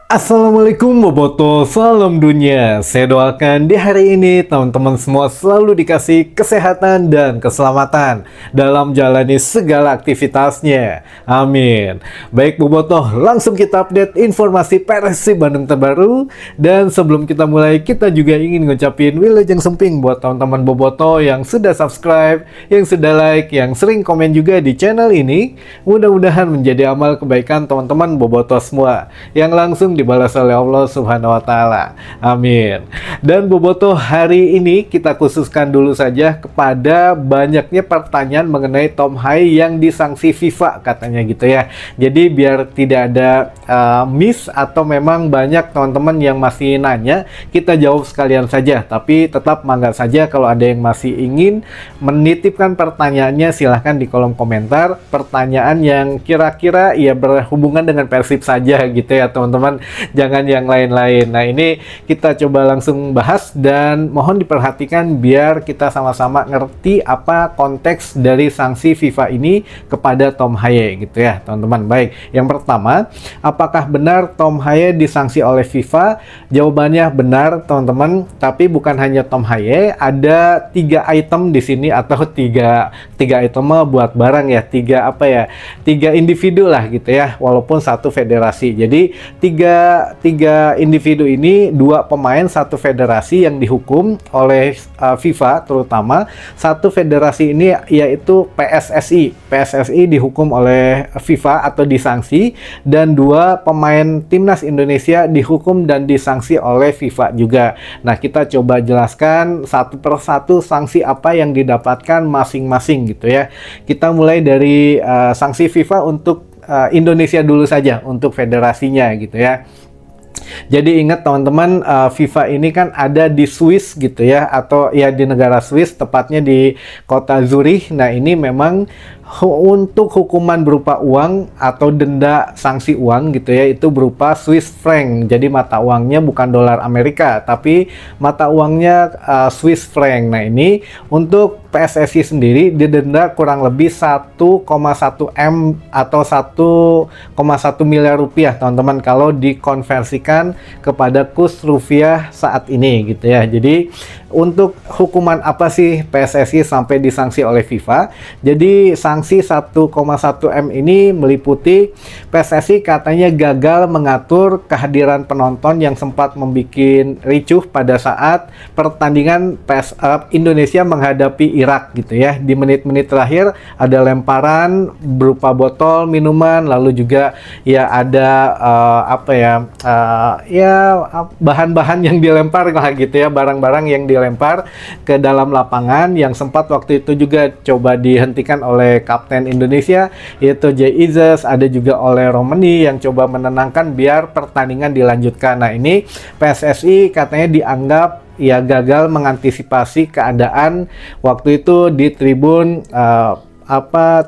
Assalamualaikum Boboto, salam dunia. Saya doakan di hari ini teman-teman semua selalu dikasih kesehatan dan keselamatan dalam jalani segala aktivitasnya. Amin. Baik Boboto, langsung kita update informasi Persib Bandung terbaru. Dan sebelum kita mulai, kita juga ingin ngucapin wilujeng semping buat teman-teman Boboto yang sudah subscribe, yang sudah like, yang sering komen juga di channel ini. Mudah-mudahan menjadi amal kebaikan teman-teman Boboto semua yang langsung dibalas oleh Allah Subhanahu wa Ta'ala. Amin. Dan Boboto, hari ini kita khususkan dulu saja kepada banyaknya pertanyaan mengenai Tom Haye yang disanksi FIFA katanya gitu ya. Jadi biar tidak ada miss atau memang banyak teman-teman yang masih nanya, kita jawab sekalian saja. Tapi tetap mangga saja kalau ada yang masih ingin menitipkan pertanyaannya, silahkan di kolom komentar. Pertanyaan yang kira-kira ya berhubungan dengan Persib saja gitu ya teman-teman, jangan yang lain-lain. Nah ini kita coba langsung bahas dan mohon diperhatikan biar kita sama-sama ngerti apa konteks dari sanksi FIFA ini kepada Tom Haye gitu ya teman-teman. Baik, yang pertama, apakah benar Tom Haye disanksi oleh FIFA? Jawabannya benar teman-teman, tapi bukan hanya Tom Haye, ada 3 item di sini, atau tiga item buat barang ya, tiga individu lah gitu ya, walaupun satu federasi. Jadi tiga individu ini, 2 pemain, 1 federasi yang dihukum oleh FIFA terutama. 1 federasi ini yaitu PSSI. PSSI dihukum oleh FIFA atau disanksi, dan 2 pemain timnas Indonesia dihukum dan disanksi oleh FIFA juga. Nah kita coba jelaskan satu persatu sanksi apa yang didapatkan masing-masing gitu ya. Kita mulai dari sanksi FIFA untuk Indonesia dulu saja, untuk federasinya gitu ya. Jadi ingat teman-teman, FIFA ini kan ada di Swiss gitu ya, atau ya di negara Swiss, tepatnya di kota Zurich. Nah ini memang untuk hukuman berupa uang atau denda sanksi uang gitu ya, itu berupa Swiss franc. Jadi mata uangnya bukan dolar Amerika, tapi mata uangnya Swiss franc. Nah ini untuk PSSI sendiri didenda kurang lebih 1,1 M atau 1,1 miliar rupiah teman-teman, kalau dikonversikan kepada kurs rupiah saat ini gitu ya. Jadi untuk hukuman apa sih PSSI sampai disanksi oleh FIFA? Jadi sanksi 1,1 M ini meliputi PSSI katanya gagal mengatur kehadiran penonton yang sempat membuat ricuh pada saat pertandingan Indonesia menghadapi Irak gitu ya. Di menit-menit terakhir ada lemparan berupa botol minuman, lalu juga ya ada bahan-bahan yang dilempar lah gitu ya, barang-barang yang dilempar ke dalam lapangan, yang sempat waktu itu juga coba dihentikan oleh Kapten Indonesia yaitu Jay Izzes, ada juga oleh Romani yang coba menenangkan biar pertandingan dilanjutkan. Nah ini PSSI katanya dianggap ya gagal mengantisipasi keadaan waktu itu di tribun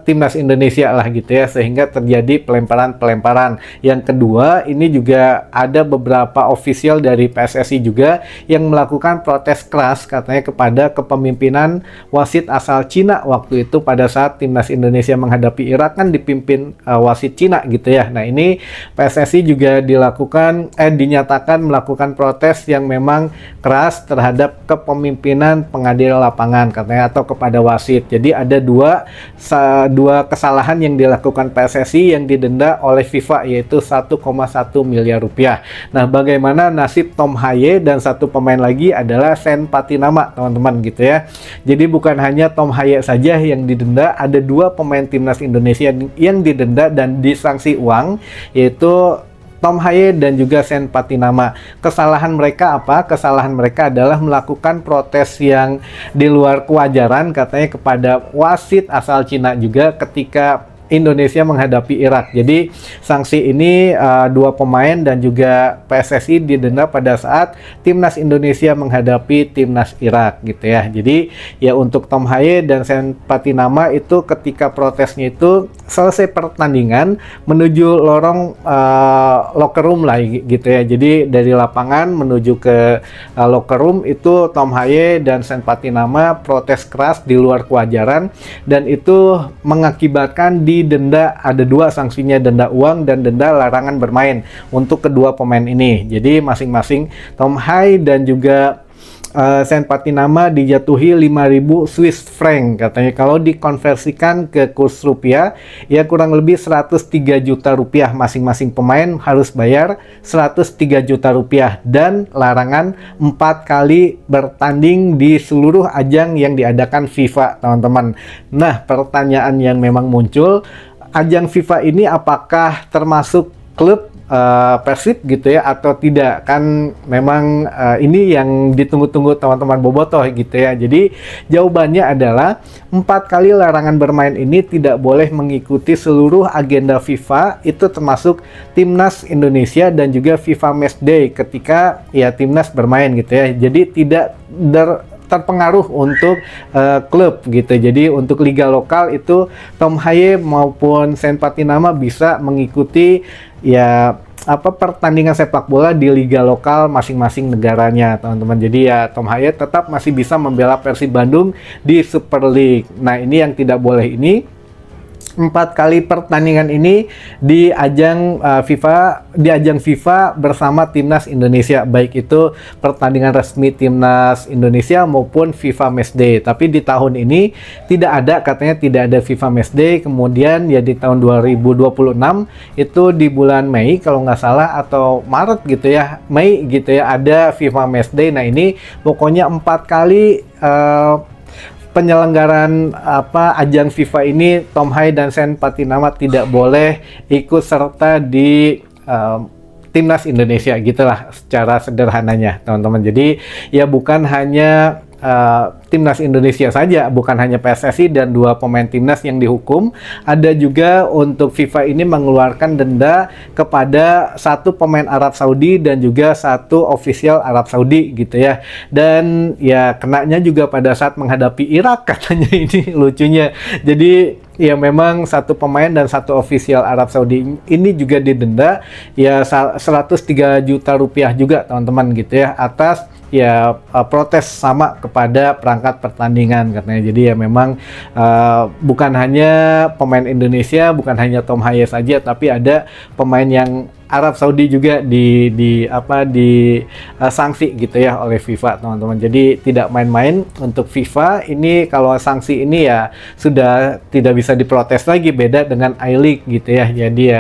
timnas Indonesia lah gitu ya, sehingga terjadi pelemparan. Yang kedua, ini juga ada beberapa ofisial dari PSSI juga yang melakukan protes keras katanya kepada kepemimpinan wasit asal Cina waktu itu pada saat timnas Indonesia menghadapi Irak, kan dipimpin wasit Cina gitu ya. Nah ini PSSI juga dinyatakan melakukan protes yang memang keras terhadap kepemimpinan pengadil lapangan katanya, atau kepada wasit. Jadi ada dua kesalahan yang dilakukan PSSI yang didenda oleh FIFA, yaitu 1,1 miliar rupiah. Nah bagaimana nasib Tom Haye dan 1 pemain lagi adalah Sen Patinama teman-teman gitu ya. Jadi bukan hanya Tom Haye saja yang didenda, ada 2 pemain timnas Indonesia yang didenda dan disanksi uang, yaitu Tom Haye dan juga Sen Patinama. Kesalahan mereka apa? Kesalahan mereka adalah melakukan protes yang di luar kewajaran katanya kepada wasit asal Cina juga ketika Indonesia menghadapi Irak. Jadi sanksi ini 2 pemain dan juga PSSI didenda pada saat timnas Indonesia menghadapi timnas Irak gitu ya. Jadi ya untuk Tom Haye dan Sen Patinama itu ketika protesnya itu selesai pertandingan menuju lorong locker room lah gitu ya. Jadi dari lapangan menuju ke locker room itu Tom Haye dan Sen Patinama protes keras di luar kewajaran, dan itu mengakibatkan didenda. Ada dua sanksinya, denda uang dan denda larangan bermain untuk kedua pemain ini. Jadi masing-masing Tom Haye dan juga Sen Patinama dijatuhi 5.000 Swiss franc katanya. Kalau dikonversikan ke kurs rupiah ya kurang lebih 103 juta rupiah. Masing-masing pemain harus bayar 103 juta rupiah dan larangan 4 kali bertanding di seluruh ajang yang diadakan FIFA, teman-teman. Nah, pertanyaan yang memang muncul, ajang FIFA ini apakah termasuk klub Persib gitu ya atau tidak? Kan memang ini yang ditunggu-tunggu teman-teman bobotoh gitu ya. Jadi jawabannya adalah 4 kali larangan bermain ini tidak boleh mengikuti seluruh agenda FIFA, itu termasuk Timnas Indonesia dan juga FIFA Matchday ketika ya Timnas bermain gitu ya. Jadi tidak terpengaruh untuk klub gitu. Jadi untuk liga lokal itu Tom Haye maupun Sen Patinama bisa mengikuti ya pertandingan sepak bola di liga lokal masing-masing negaranya, teman-teman. Jadi ya Tom Haye tetap masih bisa membela Persib Bandung di Super League. Nah, ini yang tidak boleh ini. 4 kali pertandingan ini di ajang FIFA bersama Timnas Indonesia, baik itu pertandingan resmi Timnas Indonesia maupun FIFA Matchday. Tapi di tahun ini katanya tidak ada FIFA Matchday. Kemudian ya di tahun 2026 itu di bulan Mei kalau nggak salah atau Maret gitu ya, Mei gitu ya, ada FIFA Matchday. Nah, ini pokoknya 4 kali penyelenggaraan ajang FIFA ini Tom Haye dan Sen Patinama tidak boleh ikut serta di Timnas Indonesia, gitulah secara sederhananya, teman-teman. Jadi ya bukan hanya Timnas Indonesia saja, bukan hanya PSSI dan 2 pemain timnas yang dihukum, ada juga untuk FIFA ini mengeluarkan denda kepada 1 pemain Arab Saudi dan juga 1 ofisial Arab Saudi gitu ya. Dan ya kenanya juga pada saat menghadapi Irak katanya, ini lucunya. Jadi ya memang 1 pemain dan 1 ofisial Arab Saudi ini juga didenda ya 103 juta rupiah juga, teman-teman gitu ya, atas ya protes sama kepada perangkat pertandingan katanya. Jadi ya memang bukan hanya pemain Indonesia, bukan hanya Tom Haye saja, tapi ada pemain yang Arab Saudi juga di sanksi gitu ya oleh FIFA, teman-teman. Jadi tidak main-main untuk FIFA ini. Kalau sanksi ini ya sudah tidak bisa diprotes lagi, beda dengan I-League gitu ya. Jadi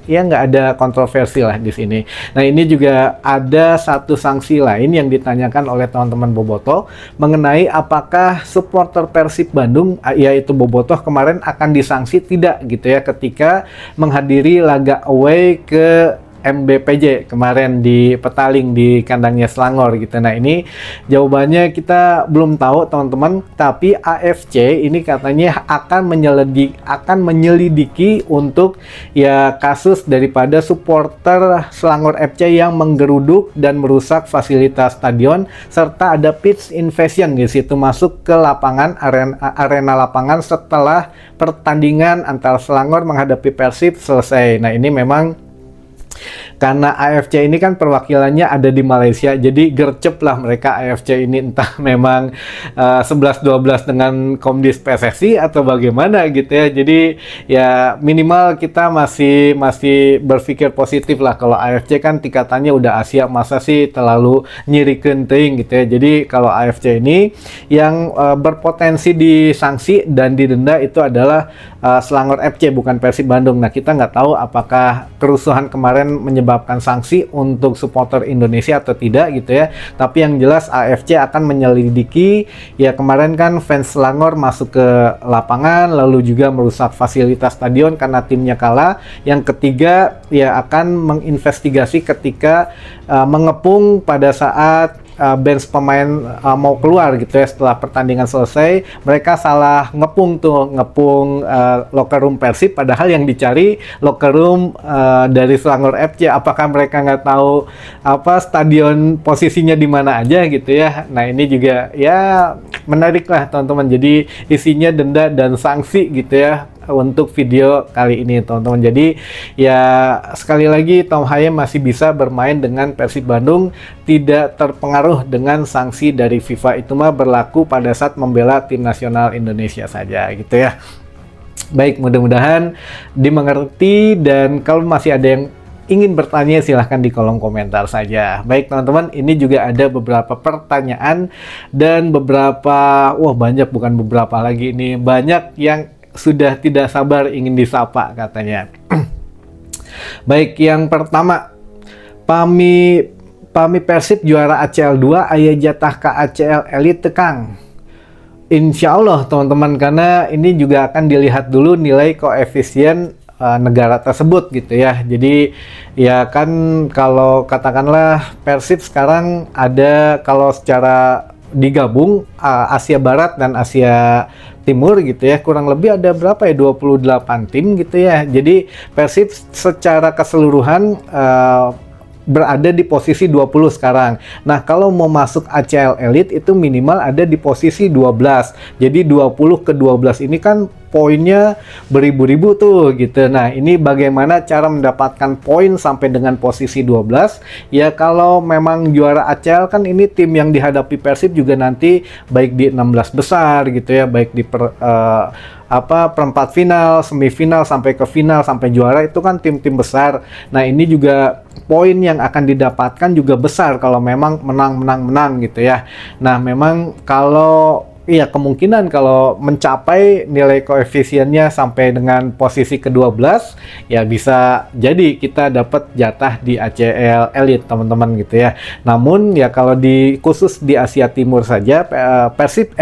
ya nggak ada kontroversi lah di sini. Nah, ini juga ada 1 sanksi lain yang ditanyakan oleh teman-teman bobotoh mengenai apakah supporter Persib Bandung yaitu bobotoh kemarin akan disanksi tidak gitu ya ketika menghadiri laga away ke MBPJ kemarin di Petaling di kandangnya Selangor gitu. Nah, ini jawabannya kita belum tahu, teman-teman, tapi AFC ini katanya akan menyelidiki untuk ya kasus daripada supporter Selangor FC yang menggeruduk dan merusak fasilitas stadion serta ada pitch invasion di situ, masuk ke lapangan arena lapangan setelah pertandingan antara Selangor menghadapi Persib selesai. Nah, ini memang karena AFC ini kan perwakilannya ada di Malaysia, jadi gercep lah mereka AFC ini, entah memang 11-12 dengan Komdis PSSI atau bagaimana gitu ya. Jadi ya minimal kita masih berpikir positif lah. Kalau AFC kan tingkatannya udah Asia, masa sih terlalu nyirikeun teuing gitu ya. Jadi kalau AFC ini yang berpotensi disanksi dan didenda itu adalah Selangor FC, bukan Persib Bandung. Nah, kita nggak tahu apakah kerusuhan kemarin menyebabkan sanksi untuk supporter Indonesia atau tidak gitu ya. Tapi yang jelas AFC akan menyelidiki ya, kemarin kan fans Selangor masuk ke lapangan lalu juga merusak fasilitas stadion karena timnya kalah. Yang ketiga ya akan menginvestigasi ketika mengepung pada saat bench pemain mau keluar gitu ya setelah pertandingan selesai, mereka salah ngepung locker room Persib, padahal yang dicari locker room dari Selangor FC. Apakah mereka nggak tahu stadion posisinya di mana aja gitu ya. Nah, ini juga ya menarik lah, teman-teman. Jadi isinya denda dan sanksi gitu ya. untuk video kali ini teman-teman. Jadi ya sekali lagi Tom Haye masih bisa bermain dengan Persib Bandung, tidak terpengaruh dengan sanksi dari FIFA. Itu mah berlaku pada saat membela tim nasional Indonesia saja gitu ya. Baik, mudah-mudahan dimengerti, dan kalau masih ada yang ingin bertanya silahkan di kolom komentar saja. Baik teman-teman, ini juga ada beberapa pertanyaan dan beberapa, wah banyak, bukan beberapa lagi, ini banyak yang sudah tidak sabar ingin disapa katanya. Baik, yang pertama, Pami Persib juara ACL 2, aya jatah ke ACL Elite Kang. Insya Allah teman-teman, karena ini juga akan dilihat dulu nilai koefisien negara tersebut gitu ya. Jadi ya kan kalau katakanlah Persib sekarang ada, kalau secara digabung Asia Barat dan Asia Timur gitu ya, kurang lebih ada berapa ya, 28 tim gitu ya. Jadi Persib secara keseluruhan berada di posisi 20 sekarang. Nah, kalau mau masuk ACL Elite itu minimal ada di posisi 12. Jadi 20 ke 12 ini kan poinnya beribu-ribu tuh gitu. Nah, ini bagaimana cara mendapatkan poin sampai dengan posisi 12? Ya kalau memang juara ACL kan ini tim yang dihadapi Persib juga nanti baik di 16 besar gitu ya, baik di perempat final, semifinal, sampai ke final, sampai juara, itu kan tim-tim besar. Nah, ini juga poin yang akan didapatkan juga besar kalau memang menang gitu ya. Nah, memang kalau iya, kemungkinan kalau mencapai nilai koefisiennya sampai dengan posisi ke-12, ya bisa jadi kita dapat jatah di ACL Elite teman-teman gitu ya. Namun ya kalau khusus di Asia Timur saja, Persib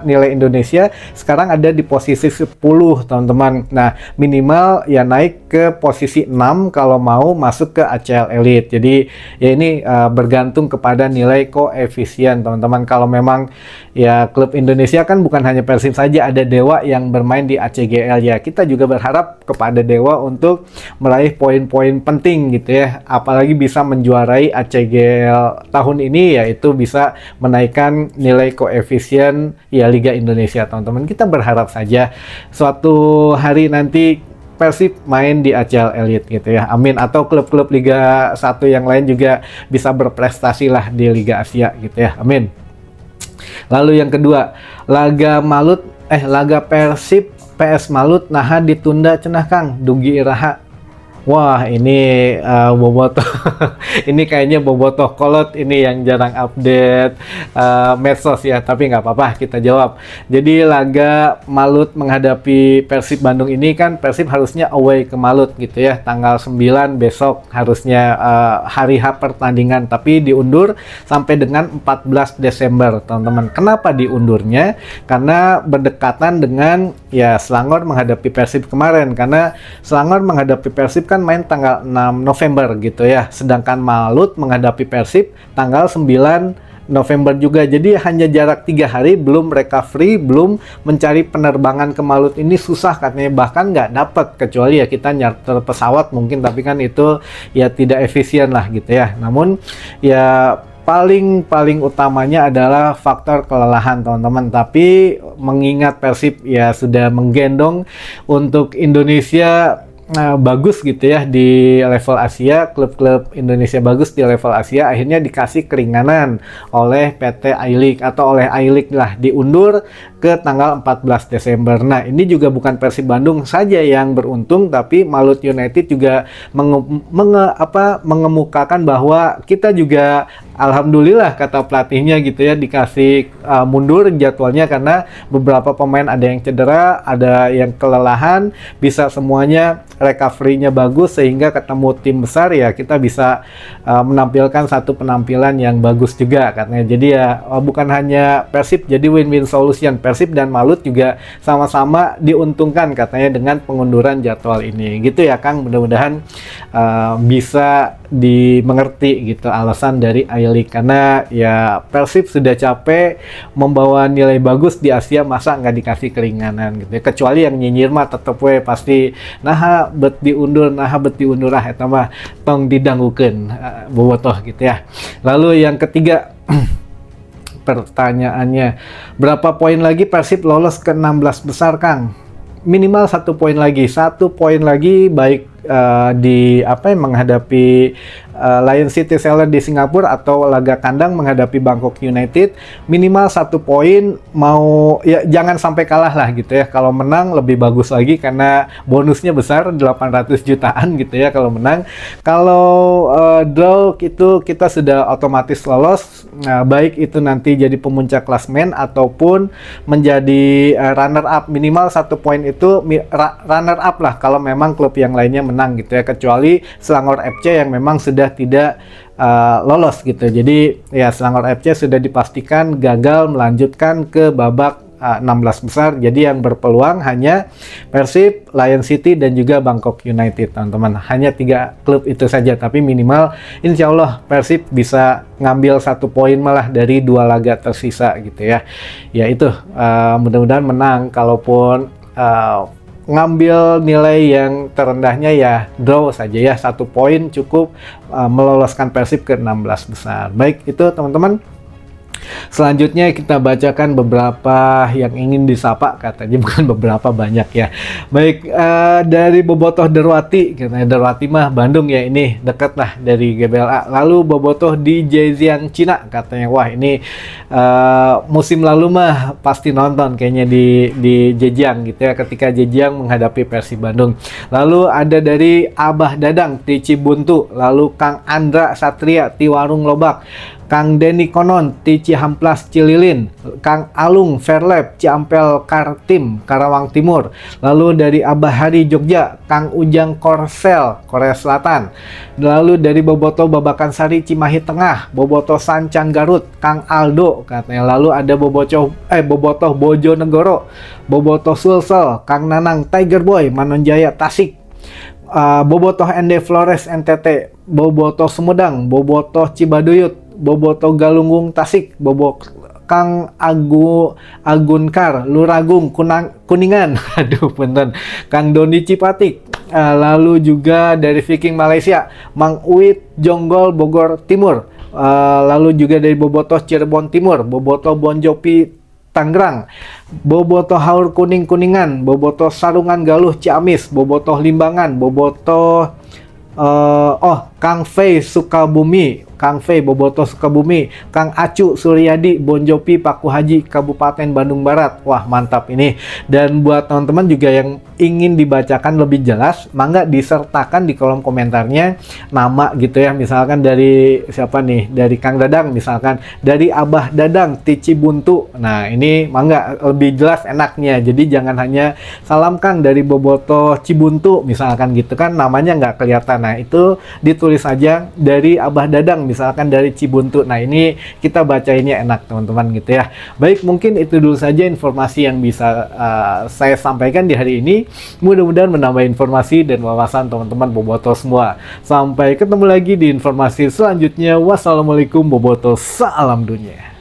nilai Indonesia sekarang ada di posisi 10 teman-teman. Nah, minimal ya naik ke posisi 6 kalau mau masuk ke ACL Elite. Jadi ya ini bergantung kepada nilai koefisien teman-teman. Kalau memang ya klub Indonesia kan bukan hanya Persib saja, ada Dewa yang bermain di ACGL ya. Kita juga berharap kepada Dewa untuk meraih poin-poin penting gitu ya. Apalagi bisa menjuarai ACGL tahun ini, yaitu bisa menaikkan nilai koefisien ya Liga Indonesia teman-teman. Kita berharap saja suatu hari nanti Persib main di ACL Elite gitu ya. Amin. Atau klub-klub Liga 1 yang lain juga bisa berprestasi lah di Liga Asia gitu ya. Amin. Lalu yang kedua, laga Persib PS Malut naha ditunda cenah Kang, dugi iraha. Wah, ini bobotoh. Ini kayaknya bobotoh kolot ini yang jarang update medsos ya, tapi nggak apa-apa, kita jawab. Jadi laga Malut menghadapi Persib Bandung ini kan Persib harusnya away ke Malut gitu ya, tanggal 9 besok harusnya hari H pertandingan, tapi diundur sampai dengan 14 Desember teman-teman. Kenapa diundurnya? Karena berdekatan dengan ya Selangor menghadapi Persib kemarin, karena Selangor menghadapi Persib kan main tanggal 6 November gitu ya, sedangkan Malut menghadapi Persib tanggal 9 November juga. Jadi hanya jarak 3 hari, belum recovery, belum mencari penerbangan ke Malut ini susah katanya, bahkan nggak dapat, kecuali ya kita nyarter pesawat mungkin, tapi kan itu ya tidak efisien lah gitu ya. Namun ya paling utamanya adalah faktor kelelahan teman-teman. Tapi mengingat Persib ya sudah menggendong untuk Indonesia bagus gitu ya di level Asia, klub-klub Indonesia bagus di level Asia, akhirnya dikasih keringanan oleh PT I-League atau oleh I-League lah, diundur ke tanggal 14 Desember. Nah, ini juga bukan Persib Bandung saja yang beruntung, tapi Malut United juga mengemukakan bahwa kita juga alhamdulillah kata pelatihnya gitu ya, dikasih mundur jadwalnya karena beberapa pemain ada yang cedera, ada yang kelelahan, bisa semuanya recovery-nya bagus sehingga ketemu tim besar ya kita bisa menampilkan satu penampilan yang bagus juga katanya. Jadi ya bukan hanya Persib, jadi win-win solution. Persib dan Malut juga sama-sama diuntungkan katanya dengan pengunduran jadwal ini. Gitu ya Kang, mudah-mudahan bisa dimengerti gitu alasan dari I-League, karena ya Persib sudah capek membawa nilai bagus di Asia, masa nggak dikasih keringanan gitu ya. Kecuali yang nyinyir mah tetep we pasti nah bet diundur eta mah tong didanggukeun bobotoh gitu ya. Lalu yang ketiga pertanyaannya, berapa poin lagi Persib lolos ke 16 besar Kang? minimal 1 poin lagi baik di menghadapi Lion City Sailor di Singapura atau laga kandang menghadapi Bangkok United, minimal 1 poin, mau ya jangan sampai kalah lah gitu ya. Kalau menang lebih bagus lagi karena bonusnya besar 800 jutaan gitu ya kalau menang. Kalau draw itu kita sudah otomatis lolos, baik itu nanti jadi pemuncak klasmen ataupun menjadi runner up. Minimal 1 poin itu runner up lah kalau memang klub yang lainnya menang gitu ya, kecuali Selangor FC yang memang sudah tidak lolos gitu. Jadi ya Selangor FC sudah dipastikan gagal melanjutkan ke babak 16 besar. Jadi yang berpeluang hanya Persib, Lion City dan juga Bangkok United, teman-teman. Hanya 3 klub itu saja, tapi minimal insya Allah Persib bisa ngambil 1 poin malah dari 2 laga tersisa gitu ya. Ya itu mudah-mudahan menang. Kalaupun ngambil nilai yang terendahnya ya draw saja ya, 1 poin cukup meloloskan Persib ke 16 besar. Baik, itu teman-teman. Selanjutnya kita bacakan beberapa yang ingin disapa, katanya bukan beberapa, banyak ya. Baik, dari Bobotoh Derwati, katanya Derwati mah Bandung ya, ini dekat lah dari GBLA. Lalu Bobotoh di Zhejiang Cina, katanya wah ini musim lalu mah pasti nonton kayaknya di Zhejiang gitu ya, ketika Zhejiang menghadapi Persib Bandung. Lalu ada dari Abah Dadang di Cibuntu, lalu Kang Andra Satria di Warung Lobak, Kang Denny Konon di Cihamplas Cililin, Kang Alung Fairlab Ciampel Kartim Karawang Timur, lalu dari Abah Hari Jogja, Kang Ujang Korsel Korea Selatan, lalu dari Bobotoh Babakan Sari Cimahi Tengah, Bobotoh Sancang Garut, Kang Aldo katanya, lalu ada Bobotoh Bojonegoro, Bobotoh Sulsel, Kang Nanang Tiger Boy Manonjaya Tasik, Bobotoh ND Flores NTT, Bobotoh Sumedang, Bobotoh Cibaduyut, Bobotoh Galunggung Tasik, Kang Agunkar Luragung Kuningan, aduh punten, Kang Doni Cipatik, lalu juga dari Viking Malaysia, Mang Uit Jonggol Bogor Timur, lalu juga dari Bobotoh Cirebon Timur, Bobotoh Bonjopi Tangerang, Bobotoh Haur Kuningan, Bobotoh Sarungan Galuh Ciamis, Bobotoh Limbangan, Bobotoh Kang Fei Sukabumi, Kang Fei Bobotoh Sukabumi, Kang Acu Suryadi Bonjopi Paku Haji Kabupaten Bandung Barat. Wah mantap ini. Dan buat teman-teman juga yang ingin dibacakan lebih jelas, mangga disertakan di kolom komentarnya nama gitu ya, misalkan dari siapa nih, dari Kang Dadang, misalkan dari Abah Dadang Tici Buntu. Nah ini mangga lebih jelas enaknya, jadi jangan hanya salam Kang dari Bobotoh Cibuntu misalkan gitu kan, namanya nggak kelihatan. Nah itu ditulis aja dari Abah Dadang misalkan dari Cibuntu. Nah ini kita bacainnya enak teman-teman gitu ya. Baik, mungkin itu dulu saja informasi yang bisa saya sampaikan di hari ini. Mudah-mudahan menambah informasi dan wawasan teman-teman Bobotoh semua. Sampai ketemu lagi di informasi selanjutnya. Wassalamualaikum Bobotoh, salam dunia.